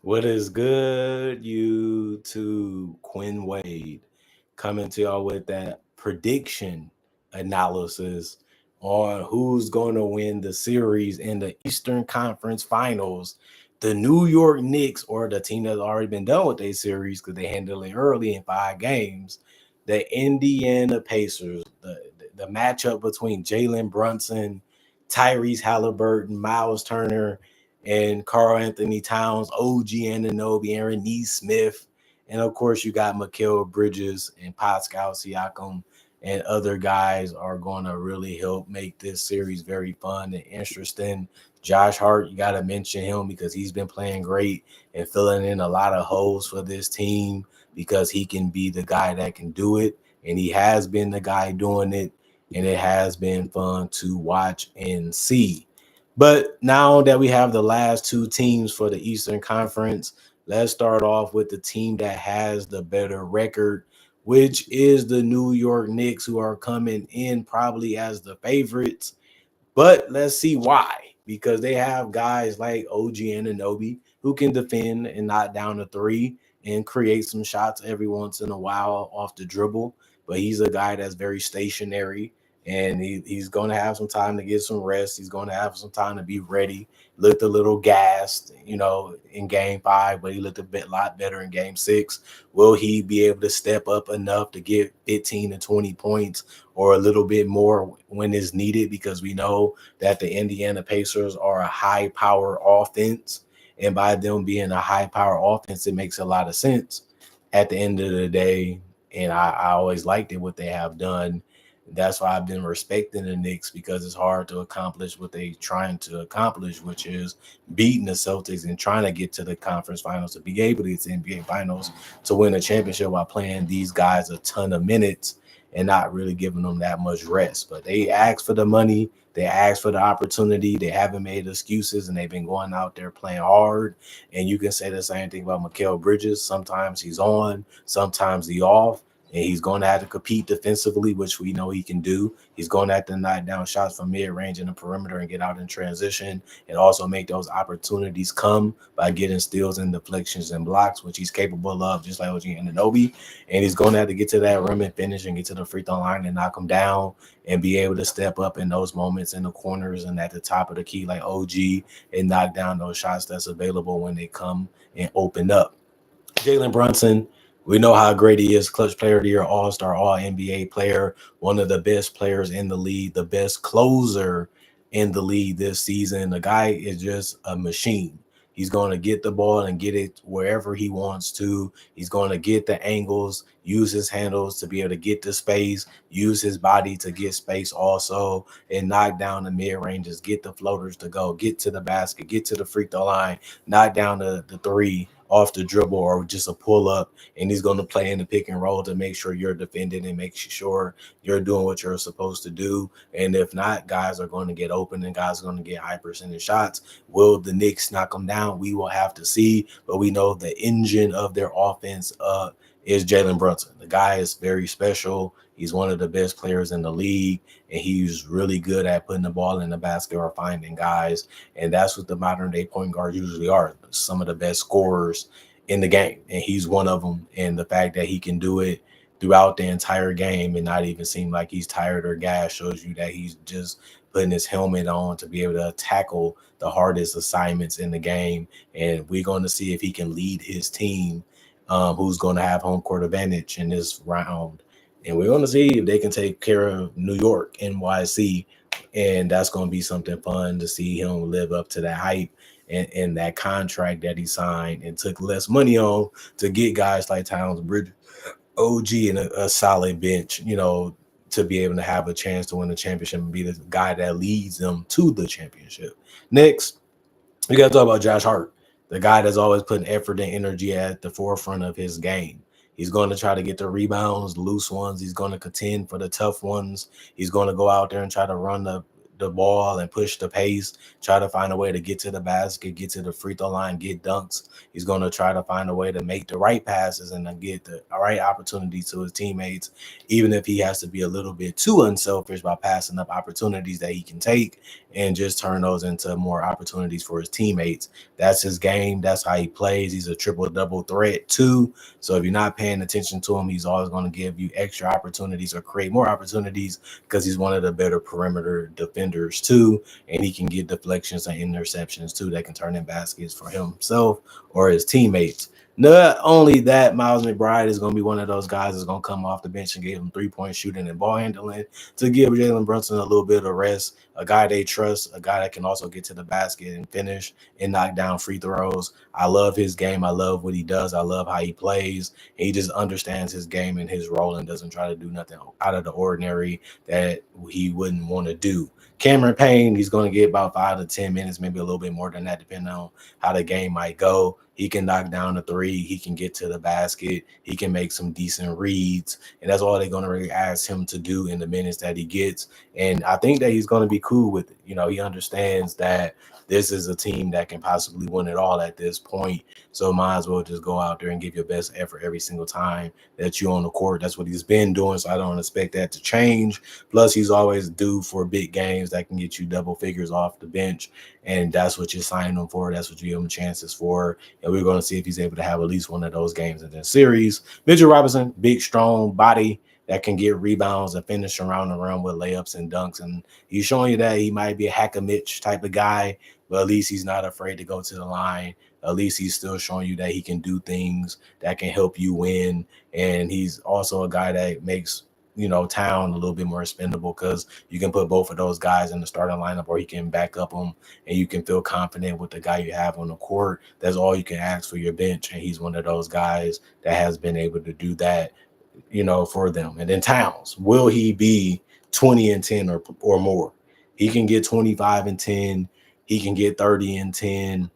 What is good, YouTube? Quinn Wade coming to y'all with that prediction analysis on who's going to win the series in the Eastern Conference Finals. The New York Knicks, or the team that's already been done with their series because they handled it early in 5 games. The Indiana Pacers, the matchup between Jalen Brunson, Tyrese Halliburton, Miles Turner, and Carl Anthony Towns, OG Anunoby, Aaron Neesmith, and of course you got Mikal Bridges and Pascal Siakam and other guys are going to really help make this series very fun and interesting. Josh Hart, you got to mention him because he's been playing great and filling in a lot of holes for this team because he can be the guy that can do it, and he has been the guy doing it, and it has been fun to watch and see. But now that we have the last two teams for the Eastern Conference, let's start off with the team that has the better record, which is the New York Knicks, who are coming in probably as the favorites. But let's see why. Because they have guys like OG Anunoby who can defend and knock down a three and create some shots every once in a while off the dribble. But he's a guy that's very stationary, and he's going to have some time to get some rest. He's going to have some time to be ready. Looked a little gassed, in game 5, but he looked lot better in game 6. Will he be able to step up enough to get 15 to 20 points or a little bit more when it's needed? Because we know that the Indiana Pacers are a high power offense. And by them being a high power offense, it makes a lot of sense at the end of the day. And I always liked it, what they have done. That's why I've been respecting the Knicks, because it's hard to accomplish what they're trying to accomplish, which is beating the Celtics and trying to get to the conference finals, to be able to get to NBA finals, to win a championship while playing these guys a ton of minutes and not really giving them that much rest. But they asked for the money. They asked for the opportunity. They haven't made excuses, and they've been going out there playing hard. And you can say the same thing about Mikal Bridges. Sometimes he's on, sometimes he's off, and he's going to have to compete defensively, which we know he can do. He's going to have to knock down shots from mid-range in the perimeter and get out in transition, and also make those opportunities come by getting steals and deflections and blocks, which he's capable of, just like OG Anunoby. And he's going to have to get to that rim and finish and get to the free throw line and knock them down and be able to step up in those moments in the corners and at the top of the key like OG and knock down those shots that's available when they come and open up. Jalen Brunson, we know how great he is. Clutch player of the year, all-star, all-NBA player, one of the best players in the league, the best closer in the league this season. The guy is just a machine. He's going to get the ball and get it wherever he wants to. He's going to get the angles, use his handles to be able to get the space, use his body to get space also, and knock down the mid-ranges, get the floaters to go, get to the basket, get to the free throw line, knock down the three off the dribble or just a pull up, and he's going to play in the pick and roll to make sure you're defending and make sure you're doing what you're supposed to do. And if not, guys are going to get open and guys are going to get high percentage shots. Will the Knicks knock them down? We will have to see, but we know the engine of their offense is Jalen Brunson. The guy is very special. He's one of the best players in the league, and he's really good at putting the ball in the basket or finding guys. And that's what the modern day point guards usually are, some of the best scorers in the game. And he's one of them. And the fact that he can do it throughout the entire game and not even seem like he's tired or gassed shows you that he's just putting his helmet on to be able to tackle the hardest assignments in the game. And we're going to see if he can lead his team, who's going to have home court advantage in this round. And we're going to see if they can take care of New York, NYC, and that's going to be something fun to see him live up to that hype and that contract that he signed and took less money on to get guys like Towns, Bridges, OG, and a solid bench, to be able to have a chance to win the championship and be the guy that leads them to the championship. Next, we got to talk about Josh Hart, the guy that's always putting effort and energy at the forefront of his game. He's going to try to get the rebounds, loose ones. He's going to contend for the tough ones. He's going to go out there and try to run the ball and push the pace, try to find a way to get to the basket, get to the free throw line, get dunks. He's going to try to find a way to make the right passes and then get the right opportunities to his teammates, even if he has to be a little bit too unselfish by passing up opportunities that he can take and just turn those into more opportunities for his teammates. That's his game. That's how he plays. He's a triple double threat too. So if you're not paying attention to him, he's always going to give you extra opportunities or create more opportunities because he's one of the better perimeter defenders too. And he can get deflections and interceptions too that can turn in baskets for himself or his teammates. Not only that, Miles McBride is going to be one of those guys that's going to come off the bench and give him 3-point shooting and ball handling to give Jalen Brunson a little bit of rest. A guy they trust, a guy that can also get to the basket and finish and knock down free throws. I love his game. I love what he does. I love how he plays. He just understands his game and his role and doesn't try to do nothing out of the ordinary that he wouldn't want to do. Cameron Payne, he's going to get about 5 to 10 minutes, maybe a little bit more than that, depending on how the game might go. He can knock down a three. He can get to the basket. He can make some decent reads. And that's all they're going to really ask him to do in the minutes that he gets. And I think that he's going to be cool with it. You know, he understands that this is a team that can possibly win it all at this point. So might as well just go out there and give your best effort every single time that you're on the court. That's what he's been doing. So I don't expect that to change. Plus, he's always due for big games that can get you double figures off the bench. And that's what you're signing him for. That's what you give him chances for. And we're going to see if he's able to have at least one of those games in the series. Mitchell Robinson, big, strong body that can get rebounds and finish around the rim with layups and dunks. And he's showing you that he might be a hack-a-Mitch type of guy, but at least he's not afraid to go to the line. At least he's still showing you that he can do things that can help you win. And he's also a guy that makes, you know, Town a little bit more expendable because you can put both of those guys in the starting lineup or he can back up them and you can feel confident with the guy you have on the court. That's all you can ask for your bench. And he's one of those guys that has been able to do that, you know, for them. And then Towns, will he be 20 and 10 or more? He can get 25 and 10. He can get 30 and 10,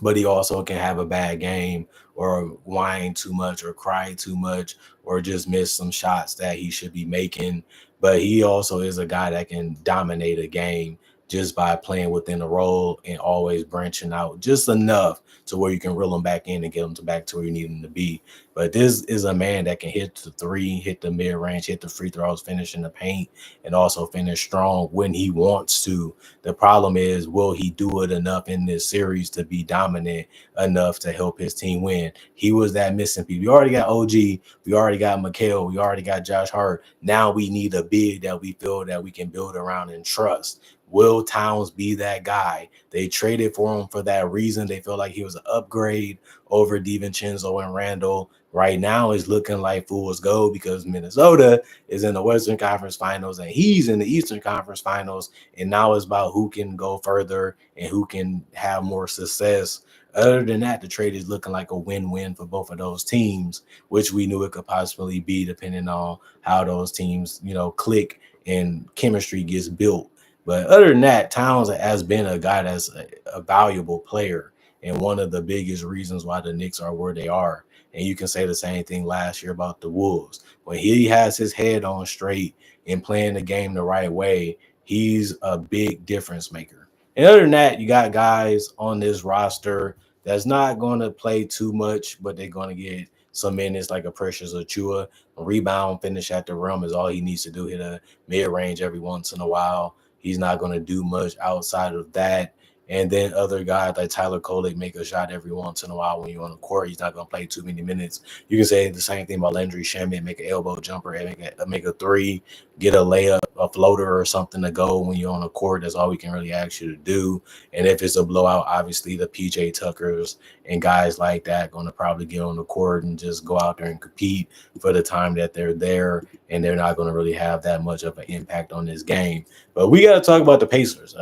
but he also can have a bad game or whine too much or cry too much or just miss some shots that he should be making. But he also is a guy that can dominate a game just by playing within the role and always branching out just enough to where you can reel him back in and get him to back to where you need him to be. But this is a man that can hit the three, hit the mid-range, hit the free throws, finish in the paint, and also finish strong when he wants to. The problem is, will he do it enough in this series to be dominant enough to help his team win? He was that missing piece. We already got OG. We already got Mikal. We already got Josh Hart. Now we need a big that we feel that we can build around and trust. Will Towns be that guy? They traded for him for that reason. They feel like he was an upgrade over DiVincenzo and Randall. Right now, it's looking like fool's gold because Minnesota is in the Western Conference Finals and he's in the Eastern Conference Finals. And now it's about who can go further and who can have more success. Other than that, the trade is looking like a win-win for both of those teams, which we knew it could possibly be depending on how those teams, you know, click and chemistry gets built. But other than that, Towns has been a guy that's a valuable player and one of the biggest reasons why the Knicks are where they are. And you can say the same thing last year about the Wolves. When he has his head on straight and playing the game the right way, he's a big difference maker. And other than that, you got guys on this roster that's not going to play too much, but they're going to get some minutes like a Precious Achua. A rebound, finish at the rim is all he needs to do. Hit a mid-range every once in a while. He's not going to do much outside of that. And then other guys like Tyler Kolek make a shot every once in a while when you're on the court. He's not going to play too many minutes. You can say the same thing about Landry Shamet, make an elbow jumper, and make a three, get a layup, a floater or something to go when you're on the court. That's all we can really ask you to do. And if it's a blowout, obviously the PJ Tuckers and guys like that going to probably get on the court and just go out there and compete for the time that they're there. And they're not going to really have that much of an impact on this game. But we got to talk about the Pacers,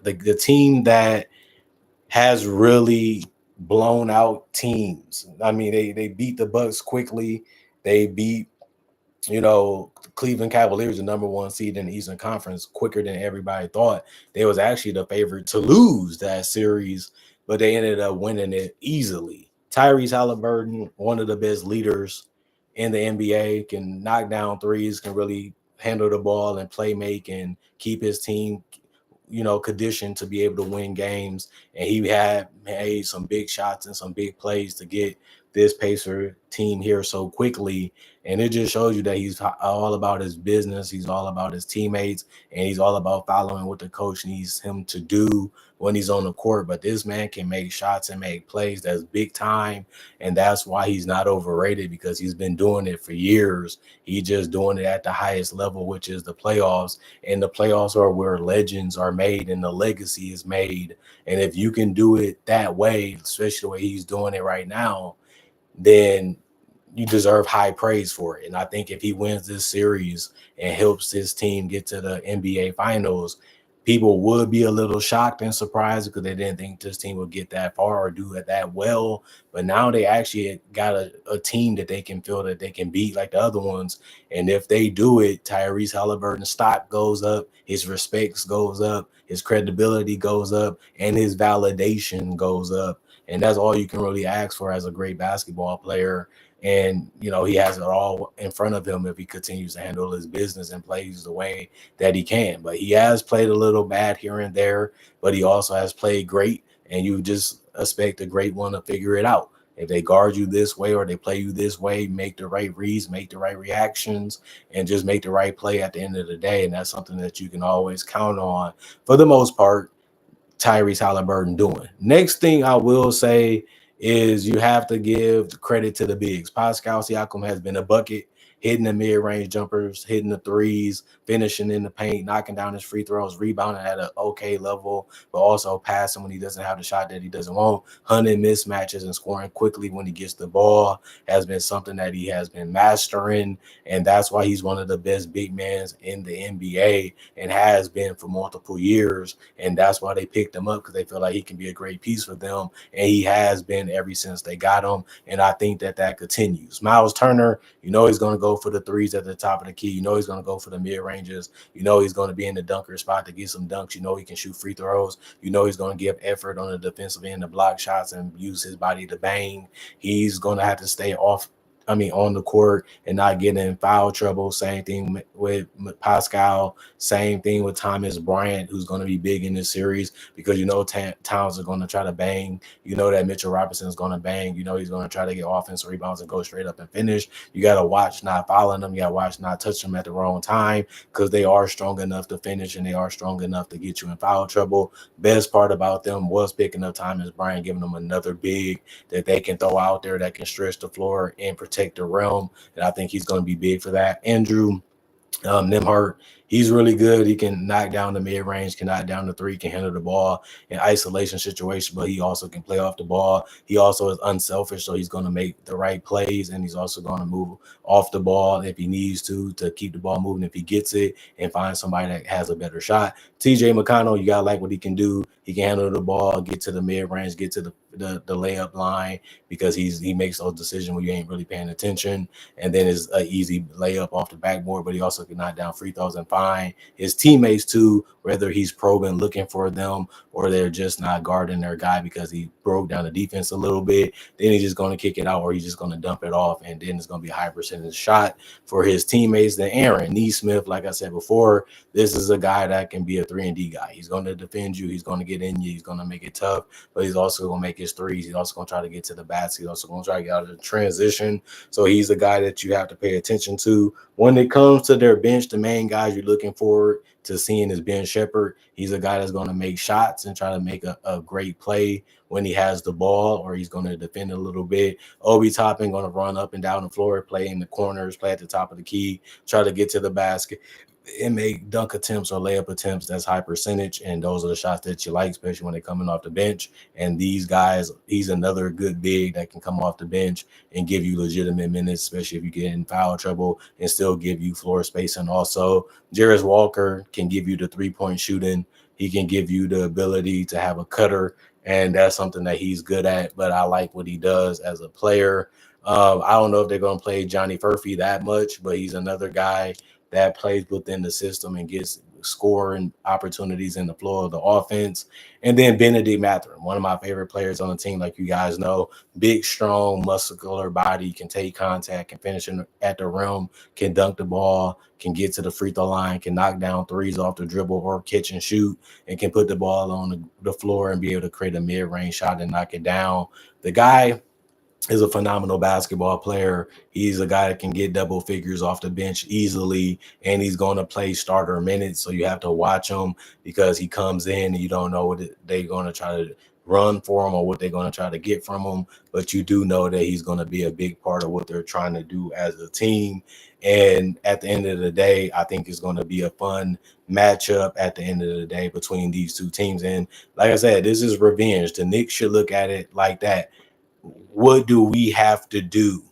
the team that has really blown out teams. I mean, they beat the Bucks quickly. They beat, you know, Cleveland Cavaliers, the number one seed in the Eastern Conference, quicker than everybody thought. They was actually the favorite to lose that series, but they ended up winning it easily. Tyrese Halliburton, one of the best leaders in the NBA, can knock down threes, can really handle the ball and play make and keep his team, conditioned to be able to win games, and he had made some big shots and some big plays to get this Pacer team here so quickly. And it just shows you that he's all about his business. He's all about his teammates, and he's all about following what the coach needs him to do when he's on the court. But this man can make shots and make plays that's big time, and that's why he's not overrated, because he's been doing it for years. He's just doing it at the highest level, which is the playoffs. And the playoffs are where legends are made and the legacy is made. And if you can do it that way, especially the way he's doing it right now, then you deserve high praise for it. And I think if he wins this series and helps his team get to the NBA Finals, people would be a little shocked and surprised because they didn't think this team would get that far or do it that well. But now they actually got a team that they can feel that they can beat like the other ones. And if they do it, Tyrese Halliburton's stock goes up, his respects goes up, his credibility goes up, and his validation goes up. And that's all you can really ask for as a great basketball player. And, he has it all in front of him if he continues to handle his business and plays the way that he can. But he has played a little bad here and there, but he also has played great. And you just expect a great one to figure it out. If they guard you this way or they play you this way, make the right reads, make the right reactions, and just make the right play at the end of the day. And that's something that you can always count on for the most part. Tyrese Halliburton doing. Next thing I will say is you have to give credit to the bigs. Pascal Siakam has been a bucket, hitting the mid-range jumpers, hitting the threes, finishing in the paint, knocking down his free throws, rebounding at an okay level, but also passing when he doesn't have the shot that he doesn't want, hunting mismatches and scoring quickly when he gets the ball has been something that he has been mastering, and that's why he's one of the best big men in the NBA and has been for multiple years, and that's why they picked him up, because they feel like he can be a great piece for them, and he has been ever since they got him, and I think that continues. Miles Turner, he's going to go for the threes at the top of the key. He's going to go for the mid ranges. He's going to be in the dunker spot to get some dunks. He can shoot free throws. He's going to give effort on the defensive end to block shots and use his body to bang. He's going to have to stay on the court and not get in foul trouble. Same thing with Pascal. Same thing with Thomas Bryant, who's going to be big in this series, because Towns is going to try to bang. That Mitchell Robinson is going to bang. He's going to try to get offensive rebounds and go straight up and finish. You got to watch not fouling them. You got to watch not touching them at the wrong time, because they are strong enough to finish and they are strong enough to get you in foul trouble. Best part about them was picking up Thomas Bryant, giving them another big that they can throw out there that can stretch the floor and protect the realm. And I think he's going to be big for that. Andrew Nimhart, he's really good. He can knock down the mid-range, can knock down the three, can handle the ball in isolation situations, but he also can play off the ball. He also is unselfish, so he's going to make the right plays, and he's also going to move off the ball if he needs to keep the ball moving if he gets it and find somebody that has a better shot. TJ McConnell, you got to like what he can do. He can handle the ball, get to the mid-range, get to the layup line, because he makes those decisions when you ain't really paying attention, and then it's an easy layup off the backboard, but he also can knock down free throws and find his teammates too, whether he's probing looking for them or they're just not guarding their guy because he broke down the defense a little bit. Then he's just going to kick it out, or he's just going to dump it off, and then it's going to be a high percentage shot for his teammates. Then Aaron Nesmith, like I said before, this is a guy that can be a 3-and-D guy. He's going to defend you. He's going to get in you. He's going to make it tough, but he's also going to make his threes. He's also going to try to get to the basket. He's also going to try to get out of the transition. So he's a guy that you have to pay attention to. When it comes to their bench, the main guys you're looking forward to seeing is Ben Shepherd. He's a guy that's going to make shots and try to make a great play when he has the ball, or he's going to defend a little bit. Obi Toppin going to run up and down the floor, play in the corners, play at the top of the key, try to get to the basket and make dunk attempts or layup attempts that's high percentage, and those are the shots that you like, especially when they're coming off the bench. And these guys, he's another good big that can come off the bench and give you legitimate minutes, especially if you get in foul trouble, and still give you floor space. And also Jarris Walker can give you the 3-point shooting. He can give you the ability to have a cutter, and that's something that he's good at, but I like what he does as a player. I don't know if they're going to play Johnny Furphy that much, but he's another guy that plays within the system and gets scoring opportunities in the floor of the offense. And then Benedict Mathurin, one of my favorite players on the team, like you guys know, big, strong, muscular body, can take contact, can finish at the rim, can dunk the ball, can get to the free throw line, can knock down threes off the dribble or catch and shoot, and can put the ball on the floor and be able to create a mid-range shot and knock it down. The guy is a phenomenal basketball player. He's a guy that can get double figures off the bench easily, and he's going to play starter minutes. So you have to watch him because he comes in and you don't know what they're going to try to run for him or what they're going to try to get from him. But you do know that he's going to be a big part of what they're trying to do as a team. And at the end of the day, I think it's going to be a fun matchup at the end of the day between these two teams. And like I said, this is revenge. The Knicks should look at it like that. What do we have to do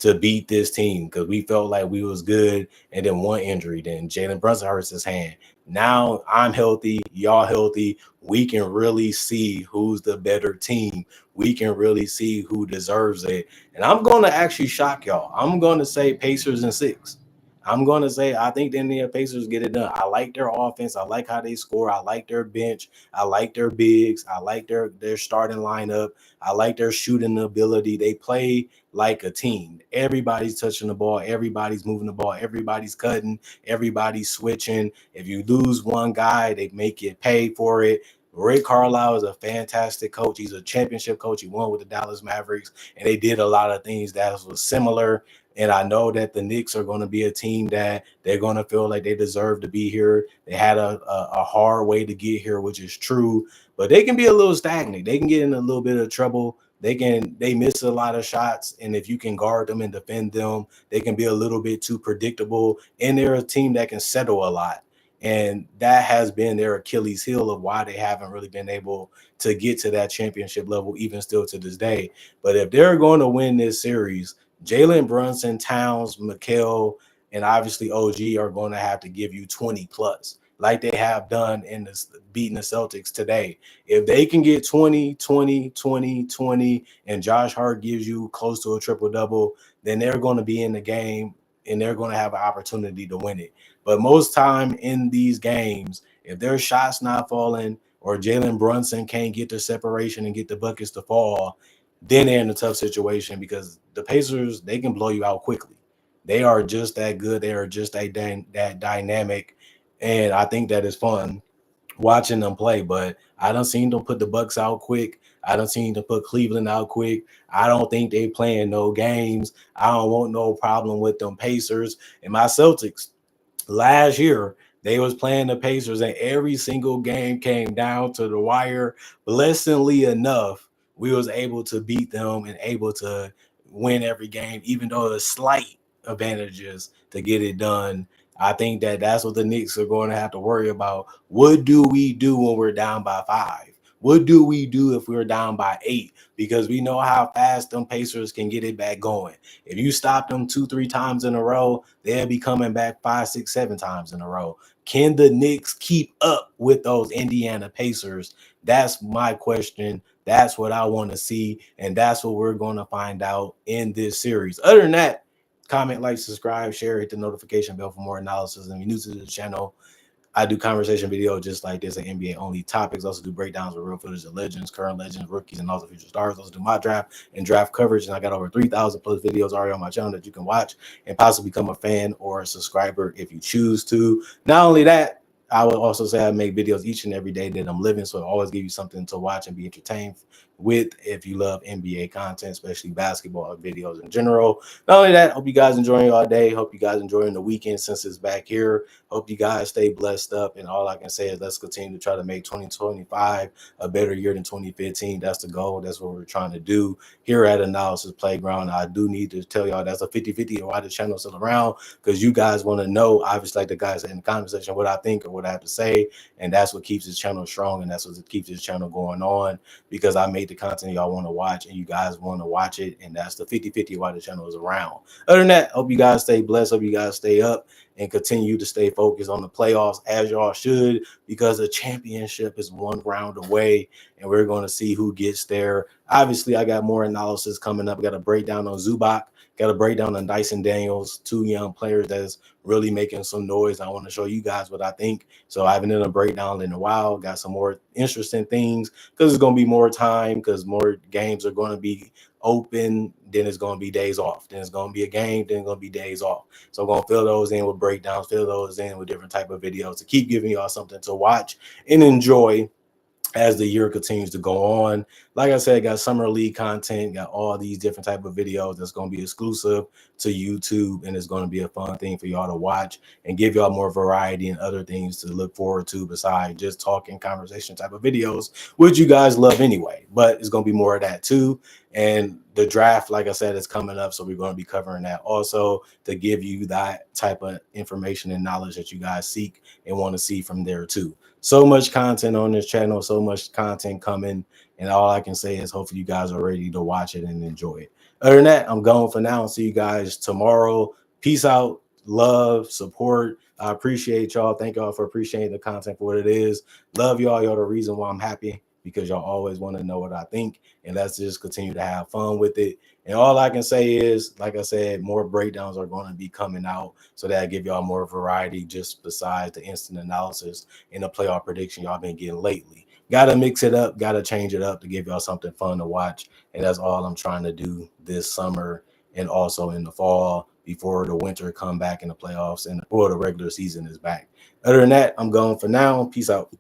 to beat this team? Because we felt like we was good, and then one injury, then Jalen Brunson hurts his hand. Now I'm healthy, y'all healthy. We can really see who's the better team. We can really see who deserves it. And I'm going to actually shock y'all. I'm going to say Pacers in 6. I'm going to say I think the Indiana Pacers get it done. I like their offense. I like how they score. I like their bench. I like their bigs. I like their starting lineup. I like their shooting ability. They play like a team. Everybody's touching the ball. Everybody's moving the ball. Everybody's cutting. Everybody's switching. If you lose one guy, they make you pay for it. Rick Carlisle is a fantastic coach. He's a championship coach. He won with the Dallas Mavericks, and they did a lot of things that was similar. And I know that the Knicks are going to be a team that they're going to feel like they deserve to be here. They had a hard way to get here, which is true, but they can be a little stagnant. They can get in a little bit of trouble. They miss a lot of shots, and if you can guard them and defend them, they can be a little bit too predictable. And they're a team that can settle a lot. And that has been their Achilles heel of why they haven't really been able to get to that championship level, even still to this day. But if they're going to win this series, Jalen Brunson, Towns, Mikal, and obviously OG are going to have to give you 20 plus, like they have done in this beating the Celtics today. If they can get 20, 20, 20, 20, and Josh Hart gives you close to a triple-double, then they're going to be in the game and they're going to have an opportunity to win it. But most time in these games, if their shots not falling or Jalen Brunson can't get the separation and get the buckets to fall, then they're in a tough situation because the Pacers, they can blow you out quickly. They are just that good. They are just that dynamic. And I think that is fun watching them play. But I don't seen them put the Bucks out quick. I don't seen them put Cleveland out quick. I don't think they playing no games. I don't want no problem with them Pacers. And my Celtics, last year they was playing the Pacers and every single game came down to the wire. Blessingly enough, we was able to beat them and able to win every game, even though there's slight advantages to get it done. I think that that's what the Knicks are going to have to worry about. What do we do when we're down by 5? What do we do if we're down by 8? Because we know how fast them Pacers can get it back going. If you stop them 2-3 times in a row, they'll be coming back 5, 6, 7 times in a row. Can the Knicks keep up with those Indiana Pacers? That's my question. That's what I want to see, and that's what we're going to find out in this series. Other than that, comment, like, subscribe, share, hit the notification bell for more analysis. And if you're new to the channel, I do conversation videos just like this and NBA only topics. Also do breakdowns of real footage of legends, current legends, rookies, and also future stars. Also do my draft and draft coverage. And I got over 3,000 plus videos already on my channel that you can watch and possibly become a fan or a subscriber if you choose to. Not only that, I would also say I make videos each and every day that I'm living. So I always give you something to watch and be entertained with if you love NBA content, especially basketball videos in general. Not only that, hope you guys enjoying all day. Hope you guys enjoying the weekend since it's back here. Hope you guys stay blessed up. And all I can say is let's continue to try to make 2025 a better year than 2015. That's the goal. That's what we're trying to do here at Analysis Playground. I do need to tell y'all that's a 50-50 to why the channel's still around, because you guys want to know, obviously, like the guys in the comment section, what I think or what I have to say. And that's what keeps this channel strong. And that's what keeps this channel going on, because I made the content y'all want to watch and you guys want to watch it. And that's the 50-50 why the channel is around. Other than that, hope you guys stay blessed. Hope you guys stay up. and continue to stay focused on the playoffs as y'all should, because the championship is one round away and we're going to see who gets there. Obviously, I got more analysis coming up. Got a breakdown on Zubac, got a breakdown on Dyson Daniels, two young players that's really making some noise. I want to show you guys what I think. So I haven't done a breakdown in a while. Got some more interesting things because it's going to be more time, because more games are going to be open, then it's going to be days off, then it's going to be a game, then it's going to be days off. So I'm going to fill those in with breakdowns, fill those in with different type of videos to keep giving y'all something to watch and enjoy as the year continues to go on. Like I said, got summer league content, got all these different type of videos that's going to be exclusive to YouTube, and it's going to be a fun thing for y'all to watch and give y'all more variety and other things to look forward to besides just talking conversation type of videos, which you guys love anyway. But it's going to be more of that too. And the draft, like I said, is coming up, so we're going to be covering that also to give you that type of information and knowledge that you guys seek and want to see from there too. So much content on this channel, so much content coming, and all I can say is hopefully you guys are ready to watch it and enjoy it. Other than that, I'm going for now. See you guys tomorrow. Peace out, love, support. I appreciate y'all. Thank y'all for appreciating the content for what it is. Love y'all. Y'all the reason why I'm happy, because y'all always want to know what I think, and let's just continue to have fun with it. And all I can say is, like I said, more breakdowns are going to be coming out, so that I give y'all more variety just besides the instant analysis and the playoff prediction y'all been getting lately. Got to mix it up, got to change it up to give y'all something fun to watch. And that's all I'm trying to do this summer and also in the fall before the winter come back in the playoffs and or the regular season is back. Other than that, I'm going for now. Peace out.